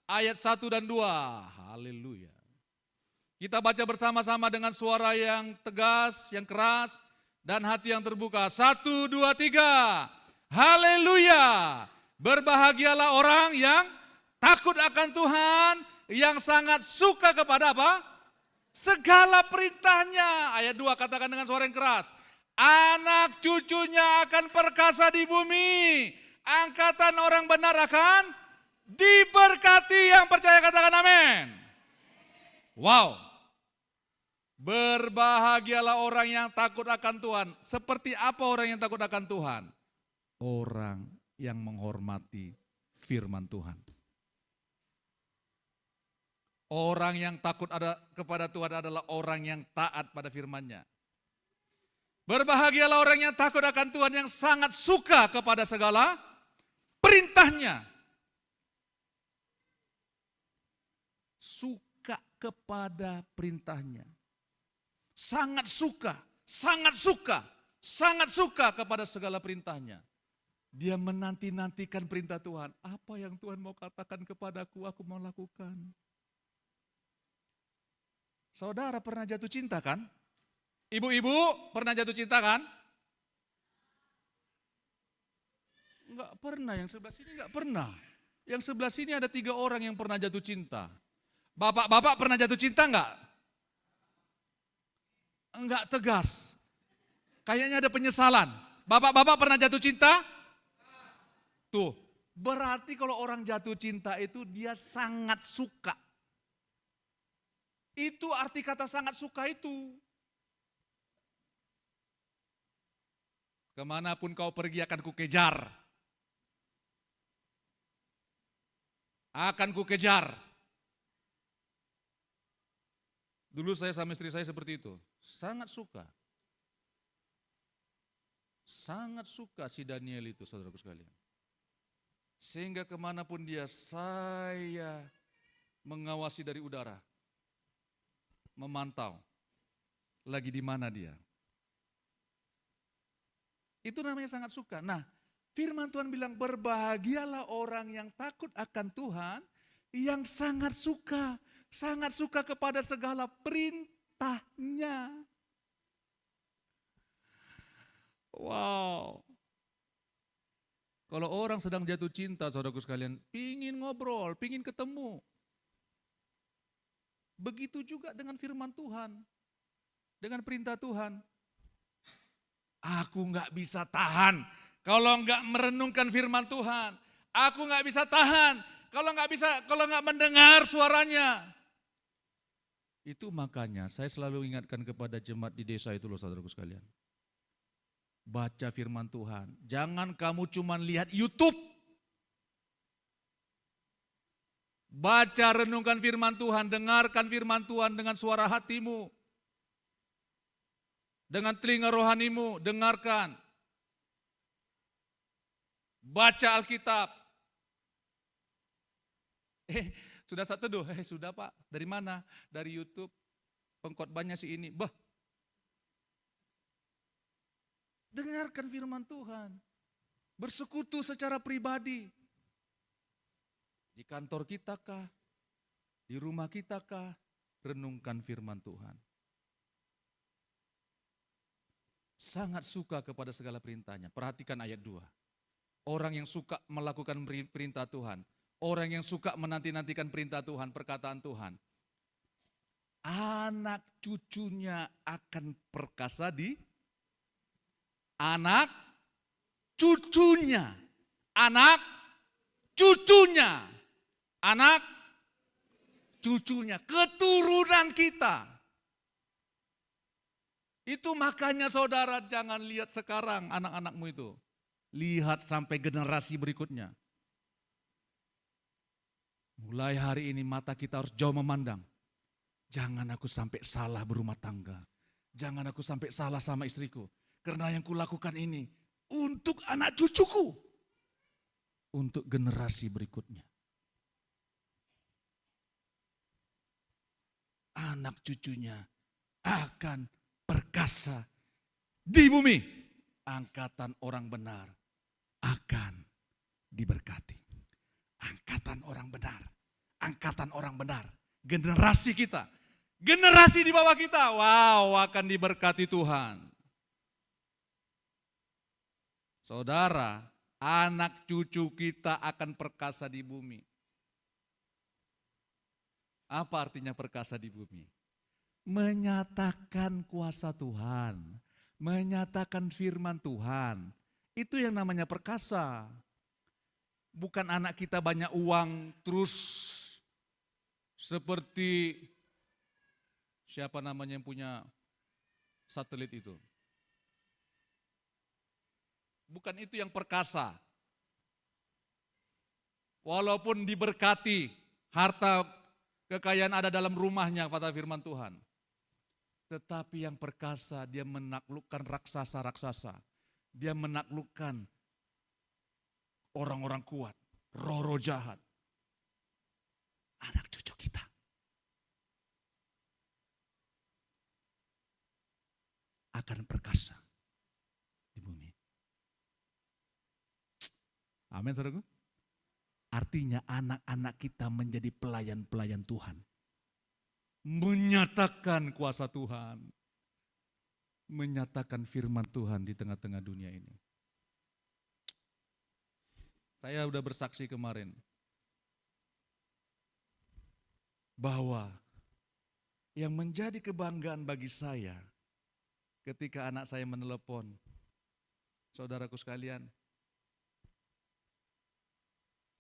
Speaker 1: ayat 1 dan 2. Haleluya. Kita baca bersama-sama dengan suara yang tegas, yang keras, dan hati yang terbuka. 1, 2, 3. Haleluya. Berbahagialah orang yang takut akan Tuhan, yang sangat suka kepada apa? Segala perintahnya. Ayat 2 katakan dengan suara yang keras. Anak cucunya akan perkasa di bumi. Angkatan orang benar akan diberkati. Yang percaya katakan amin. Wow. Berbahagialah orang yang takut akan Tuhan. Seperti apa orang yang takut akan Tuhan? Orang yang menghormati firman Tuhan. Orang yang takut kepada Tuhan adalah orang yang taat pada firman-Nya. Berbahagialah orang yang takut akan Tuhan, yang sangat suka kepada segala perintah-Nya. Suka kepada perintah-Nya. Sangat suka, sangat suka, sangat suka kepada segala perintah-Nya. Dia menanti-nantikan perintah Tuhan. Apa yang Tuhan mau katakan kepadaku, aku mau lakukan. Saudara pernah jatuh cinta kan? Ibu-ibu pernah jatuh cinta kan? Enggak pernah, yang sebelah sini enggak pernah. Yang sebelah sini ada 3 orang yang pernah jatuh cinta. Bapak-bapak pernah jatuh cinta enggak? Enggak tegas. Kayaknya ada penyesalan. Bapak-bapak pernah jatuh cinta? Tuh, berarti kalau orang jatuh cinta itu dia sangat suka. Itu arti kata sangat suka itu. Kemanapun kau pergi akan kukejar. Akan kukejar. Dulu saya sama istri saya seperti itu. Sangat suka. Sangat suka si Daniel itu, saudaraku sekalian. Sehingga kemanapun dia, saya mengawasi dari udara. Memantau. Lagi di mana dia. Itu namanya sangat suka. Nah, firman Tuhan bilang, berbahagialah orang yang takut akan Tuhan, yang sangat suka kepada segala perintah-Nya. Wow. Kalau orang sedang jatuh cinta, saudaraku sekalian, pingin ngobrol, pingin ketemu. Begitu juga dengan firman Tuhan, dengan perintah Tuhan. Aku nggak bisa tahan kalau nggak merenungkan firman Tuhan. Aku nggak bisa tahan kalau nggak mendengar suaranya. Itu makanya saya selalu ingatkan kepada jemaat di desa itu loh, saudaraku sekalian. Baca firman Tuhan. Jangan kamu cuma lihat YouTube. Baca, renungkan firman Tuhan, dengarkan firman Tuhan dengan suara hatimu. Dengan telinga rohanimu, dengarkan. Baca Alkitab. Sudah saat teduh? Sudah Pak. Dari mana? Dari YouTube. Pengkhotbahnya si ini. Bah. Dengarkan firman Tuhan. Bersekutu secara pribadi. Di kantor kita kah? Di rumah kita kah? Renungkan firman Tuhan. Sangat suka kepada segala perintahnya. Perhatikan ayat 2. Orang yang suka melakukan perintah Tuhan. Orang yang suka menanti-nantikan perintah Tuhan, perkataan Tuhan. Anak cucunya akan perkasa di anak cucunya. Anak cucunya. Anak cucunya. Keturunan kita. Itu makanya saudara jangan lihat sekarang anak-anakmu itu. Lihat sampai generasi berikutnya. Mulai hari ini mata kita harus jauh memandang. Jangan aku sampai salah berumah tangga. Jangan aku sampai salah sama istriku. Karena yang kulakukan ini untuk anak cucuku. Untuk generasi berikutnya. Anak cucunya akan perkasa di bumi. Angkatan orang benar akan diberkati. Angkatan orang benar. Angkatan orang benar. Generasi kita. Generasi di bawah kita. Wow, akan diberkati Tuhan. Saudara, anak cucu kita akan perkasa di bumi. Apa artinya perkasa di bumi? Menyatakan kuasa Tuhan, menyatakan firman Tuhan. Itu yang namanya perkasa. Bukan anak kita banyak uang terus seperti siapa namanya yang punya satelit itu. Bukan itu yang perkasa. Walaupun diberkati, harta kekayaan ada dalam rumahnya, kata firman Tuhan. Tetapi yang perkasa, dia menaklukkan raksasa-raksasa. Dia menaklukkan orang-orang kuat, roh-roh jahat. Anak cucu kita. Akan perkasa di bumi. Amin, saudaraku. Artinya anak-anak kita menjadi pelayan-pelayan Tuhan. Menyatakan kuasa Tuhan. Menyatakan firman Tuhan di tengah-tengah dunia ini. Saya sudah bersaksi kemarin. Bahwa yang menjadi kebanggaan bagi saya ketika anak saya menelepon, saudaraku sekalian,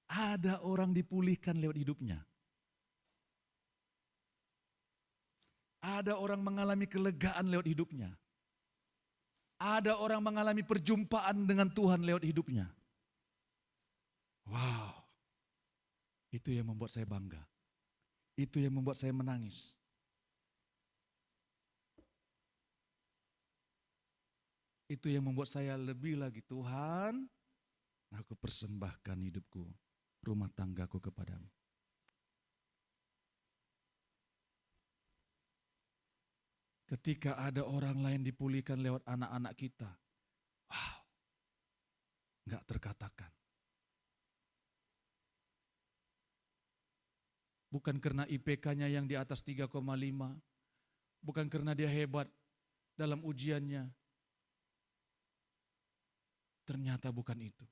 Speaker 1: ada orang dipulihkan lewat hidupnya. Ada orang mengalami kelegaan lewat hidupnya. Ada orang mengalami perjumpaan dengan Tuhan lewat hidupnya. Wow, itu yang membuat saya bangga. Itu yang membuat saya menangis. Itu yang membuat saya lebih lagi, Tuhan, aku persembahkan hidupku, rumah tanggaku kepadamu. Ketika ada orang lain dipulihkan lewat anak-anak kita, wow, gak terkatakan. Bukan karena IPK-nya yang di atas 3,5, bukan karena dia hebat dalam ujiannya. Ternyata bukan itu.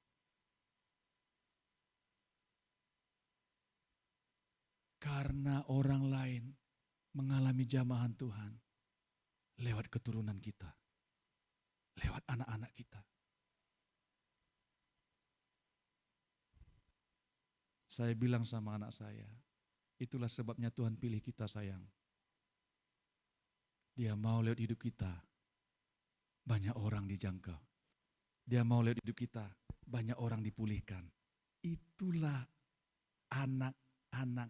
Speaker 1: Karena orang lain mengalami jamahan Tuhan lewat keturunan kita, lewat anak-anak kita. Saya bilang sama anak saya, itulah sebabnya Tuhan pilih kita sayang. Dia mau lewat hidup kita, banyak orang dijangkau. Dia mau lewat hidup kita, banyak orang dipulihkan. Itulah anak-anak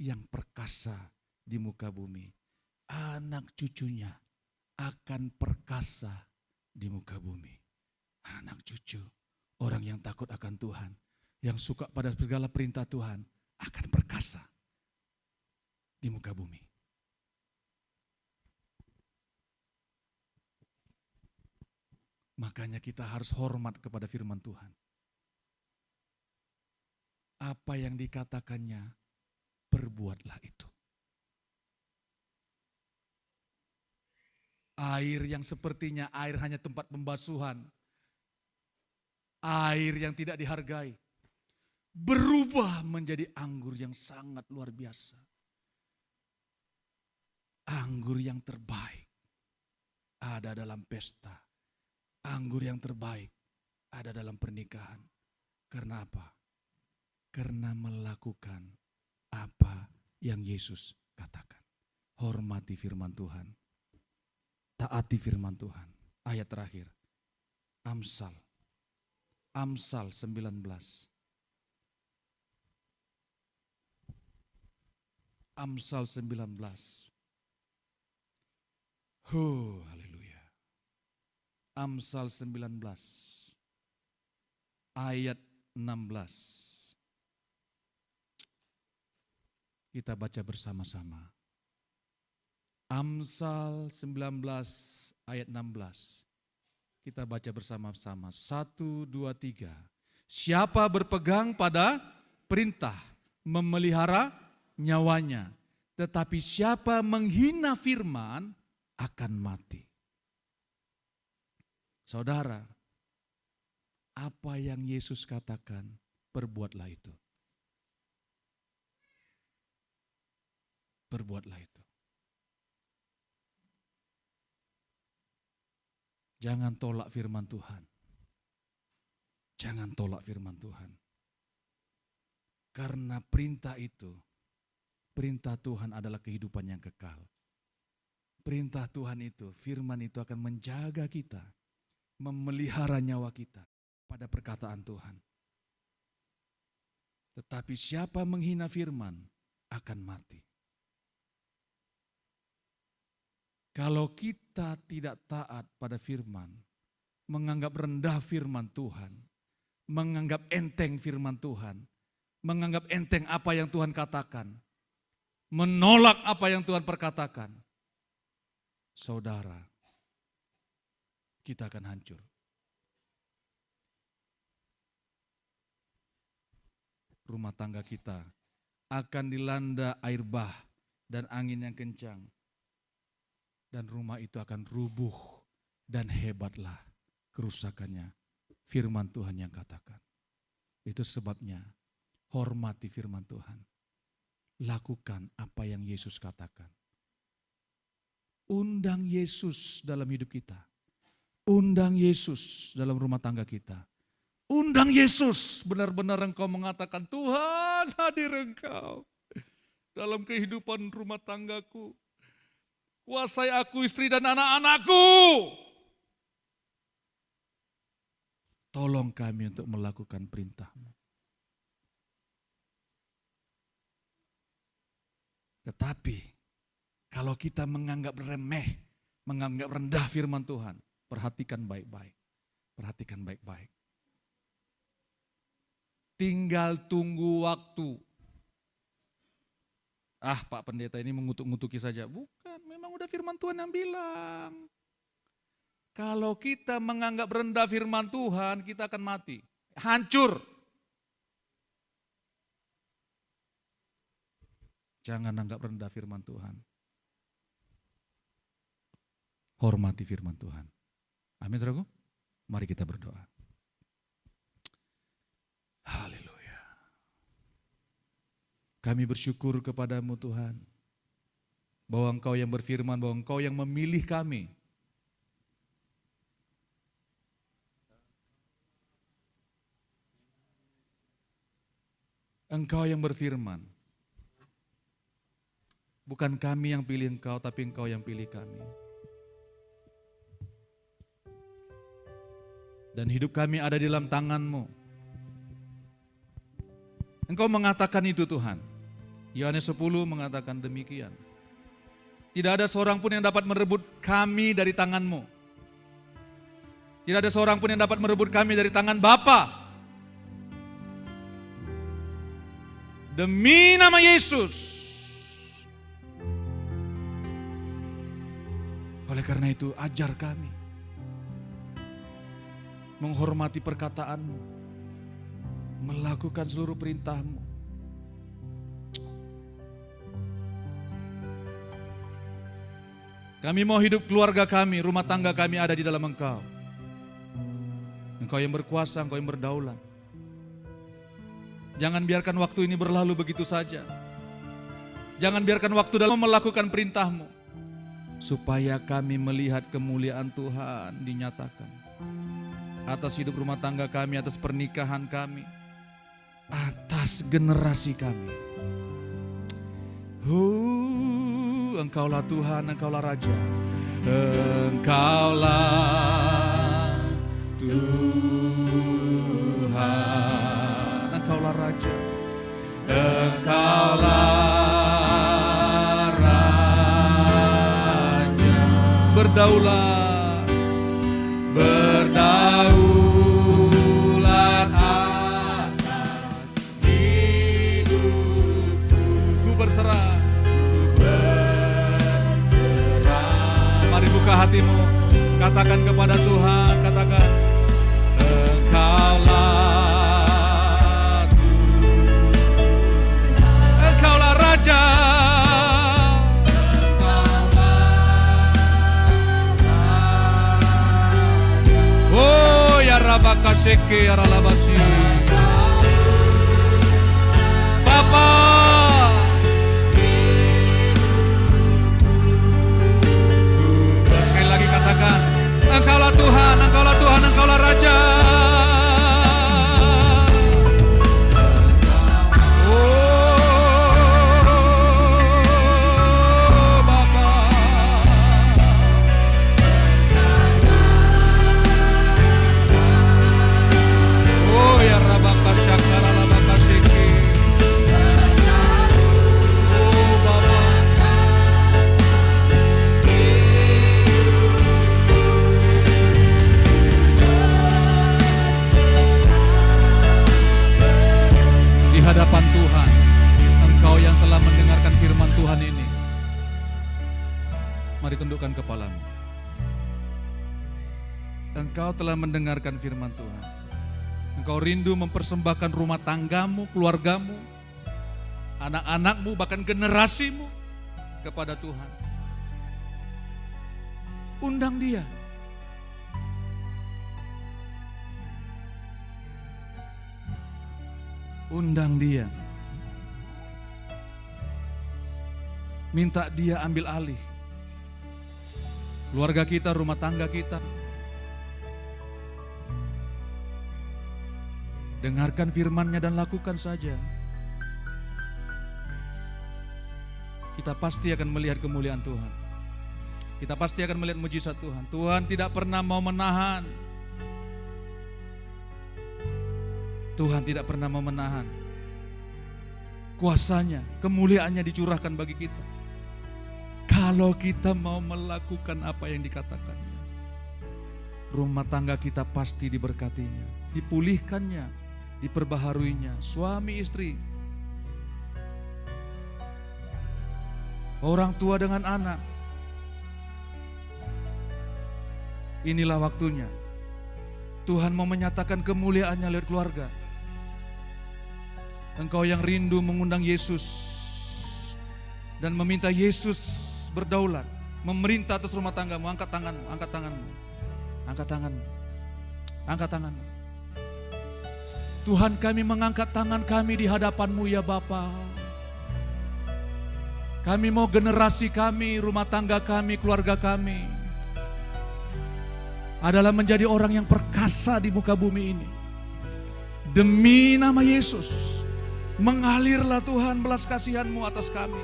Speaker 1: yang perkasa di muka bumi. Anak cucunya akan perkasa di muka bumi. Anak cucu, orang yang takut akan Tuhan, yang suka pada segala perintah Tuhan, akan perkasa di muka bumi. Makanya kita harus hormat kepada firman Tuhan. Apa yang dikatakannya, perbuatlah itu. Air yang sepertinya air hanya tempat pembasuhan, air yang tidak dihargai, berubah menjadi anggur yang sangat luar biasa. Anggur yang terbaik ada dalam pesta. Anggur yang terbaik ada dalam pernikahan. Karena apa? Karena melakukan apa yang Yesus katakan. Hormati firman Tuhan. Taati firman Tuhan. Ayat terakhir. Amsal 19. Amsal 19. Haleluya. Amsal 19 ayat 16. Kita baca bersama-sama. Amsal 19 ayat 16. Kita baca bersama-sama. 1, 2, 3. Siapa berpegang pada perintah, memelihara nyawanya. Tetapi siapa menghina firman akan mati. Saudara, apa yang Yesus katakan, perbuatlah itu. Perbuatlah itu. Jangan tolak firman Tuhan. Jangan tolak firman Tuhan. Karena perintah itu, perintah Tuhan adalah kehidupan yang kekal. Perintah Tuhan itu, firman itu akan menjaga kita, memelihara nyawa kita pada perkataan Tuhan. Tetapi siapa menghina firman akan mati. Kalau kita tidak taat pada firman, menganggap rendah firman Tuhan, menganggap enteng firman Tuhan, menganggap enteng apa yang Tuhan katakan, menolak apa yang Tuhan perkatakan, saudara, kita akan hancur. Rumah tangga kita akan dilanda air bah dan angin yang kencang. Dan rumah itu akan rubuh dan hebatlah kerusakannya. Firman Tuhan yang katakan. Itu sebabnya hormati firman Tuhan. Lakukan apa yang Yesus katakan. Undang Yesus dalam hidup kita. Undang Yesus dalam rumah tangga kita. Undang Yesus, benar-benar engkau mengatakan, Tuhan hadir engkau dalam kehidupan rumah tanggaku. Kuasai aku, istri dan anak-anakku. Tolong kami untuk melakukan perintah-Mu. Tetapi kalau kita menganggap remeh, menganggap rendah firman Tuhan, perhatikan baik-baik. Perhatikan baik-baik. Tinggal tunggu waktu. Pak pendeta ini mengutuk-ngutuki saja. Bukan, memang udah firman Tuhan yang bilang. Kalau kita menganggap rendah firman Tuhan, kita akan mati. Hancur. Jangan anggap rendah firman Tuhan. Hormati firman Tuhan. Amin, saudaraku. Mari kita berdoa. Haleluya. Kami bersyukur kepadamu Tuhan, bahwa Engkau yang berfirman, bahwa Engkau yang memilih kami. Engkau yang berfirman. Bukan kami yang pilih Engkau, tapi Engkau yang pilih kami. Dan hidup kami ada di dalam tangan-Mu. Engkau mengatakan itu Tuhan. Yohanes 10 mengatakan demikian. Tidak ada seorang pun yang dapat merebut kami dari tangan-Mu. Tidak ada seorang pun yang dapat merebut kami dari tangan Bapa. Demi nama Yesus. Oleh karena itu, ajar kami menghormati perkataan-Mu, melakukan seluruh perintah-Mu. Kami mau hidup keluarga kami, rumah tangga kami ada di dalam Engkau. Engkau yang berkuasa, Engkau yang berdaulat. Jangan biarkan waktu ini berlalu begitu saja. Jangan biarkan waktu dalam melakukan perintah-Mu, supaya kami melihat kemuliaan Tuhan dinyatakan atas hidup rumah tangga kami, atas pernikahan kami, atas generasi kami. Engkaulah Tuhan, Engkaulah Raja. Engkaulah Tuhan, Engkaulah Raja. Engkaulah Raja. Berdaulat, berdaulat atas hidupku. Ku berserah. Mari buka hatimu, katakan kepada Tuhan, katakan, Engkaulah Tuhan, Engkaulah Raja, oh ya Rabakaseke ya Ralabasi, Bapa. Engkaulah Tuhan, Engkaulah Tuhan, Engkaulah Raja. Oh Bapa. Oh ya Rabakashakara Labakashiki. Oh Bapa. Hadapan Tuhan, Engkau yang telah mendengarkan firman Tuhan ini, mari tundukkan kepalamu. Engkau telah mendengarkan firman Tuhan. Engkau rindu mempersembahkan rumah tanggamu, keluargamu, anak-anakmu, bahkan generasimu kepada Tuhan. Undang dia. Undang dia. Minta dia ambil alih keluarga kita, rumah tangga kita. Dengarkan firman-Nya dan lakukan saja. Kita pasti akan melihat kemuliaan Tuhan. Kita pasti akan melihat mujizat Tuhan. Tuhan tidak pernah mau menahan. Tuhan tidak pernah mau menahan kuasanya, kemuliaannya dicurahkan bagi kita. Kalau kita mau melakukan apa yang dikatakannya, rumah tangga kita pasti diberkatinya, dipulihkannya, diperbaharuinya. Suami istri, orang tua dengan anak. Inilah waktunya. Tuhan mau menyatakan kemuliaannya lewat keluarga. Engkau yang rindu mengundang Yesus dan meminta Yesus berdaulat, memerintah atas rumah tanggamu, angkat tanganmu, angkat tanganmu, angkat tanganmu, angkat tanganmu. Tuhan, kami mengangkat tangan kami di hadapan-Mu ya Bapa. Kami mau generasi kami, rumah tangga kami, keluarga kami adalah menjadi orang yang perkasa di muka bumi ini. Demi nama Yesus, mengalirlah Tuhan belas kasihan-Mu atas kami.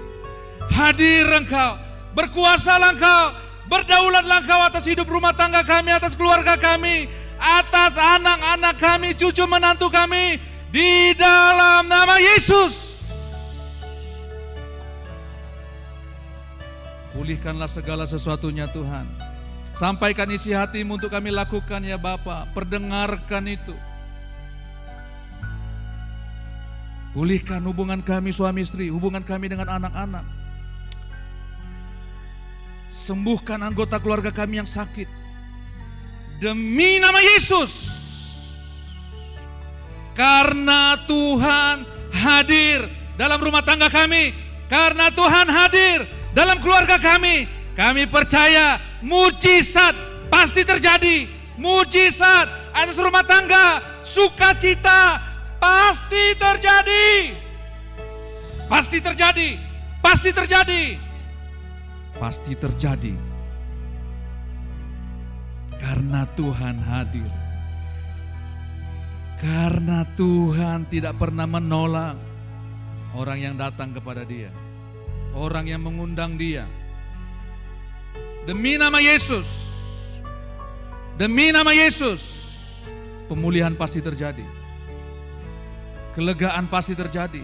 Speaker 1: Hadir Engkau, berkuasalah Engkau, berdaulatlah Engkau atas hidup rumah tangga kami, atas keluarga kami, atas anak-anak kami, cucu menantu kami, di dalam nama Yesus. Pulihkanlah segala sesuatunya Tuhan. Sampaikan isi hatimu untuk kami lakukan ya Bapa. Perdengarkan itu. Pulihkan hubungan kami suami istri, hubungan kami dengan anak-anak. Sembuhkan anggota keluarga kami yang sakit. Demi nama Yesus. Karena Tuhan hadir dalam rumah tangga kami. Karena Tuhan hadir dalam keluarga kami. Kami percaya mujizat pasti terjadi. Mujizat atas rumah tangga, sukacita pasti terjadi. Pasti terjadi. Pasti terjadi. Pasti terjadi. Karena Tuhan hadir. Karena Tuhan tidak pernah menolak orang yang datang kepada Dia. Orang yang mengundang Dia. Demi nama Yesus. Demi nama Yesus. Pemulihan pasti terjadi. Kelegaan pasti terjadi.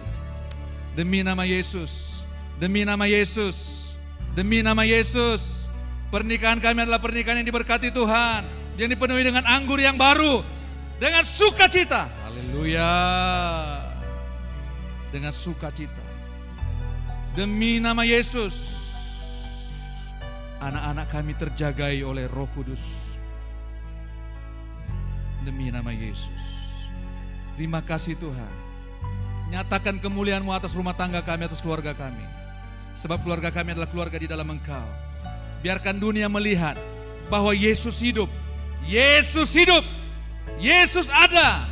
Speaker 1: Demi nama Yesus. Demi nama Yesus. Demi nama Yesus. Pernikahan kami adalah pernikahan yang diberkati Tuhan. Yang dipenuhi dengan anggur yang baru. Dengan sukacita. Haleluya. Dengan sukacita. Demi nama Yesus. Anak-anak kami terjagai oleh Roh Kudus. Demi nama Yesus. Terima kasih Tuhan. Nyatakan kemuliaan-Mu atas rumah tangga kami, atas keluarga kami. Sebab keluarga kami adalah keluarga di dalam Engkau. Biarkan dunia melihat bahwa Yesus hidup. Yesus hidup. Yesus ada.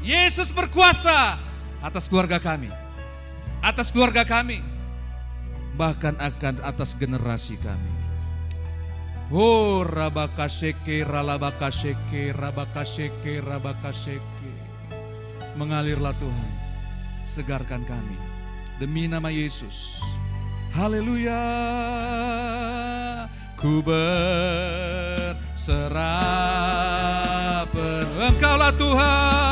Speaker 1: Yesus berkuasa atas keluarga kami. Atas keluarga kami. Bahkan akan atas generasi kami. Oh rabakaseke, ralabakaseke, rabakaseke, rabakaseke. Mengalirlah Tuhan. Segarkan kami. Demi nama Yesus. Haleluya. Ku berserah penuh. Engkaulah Tuhan.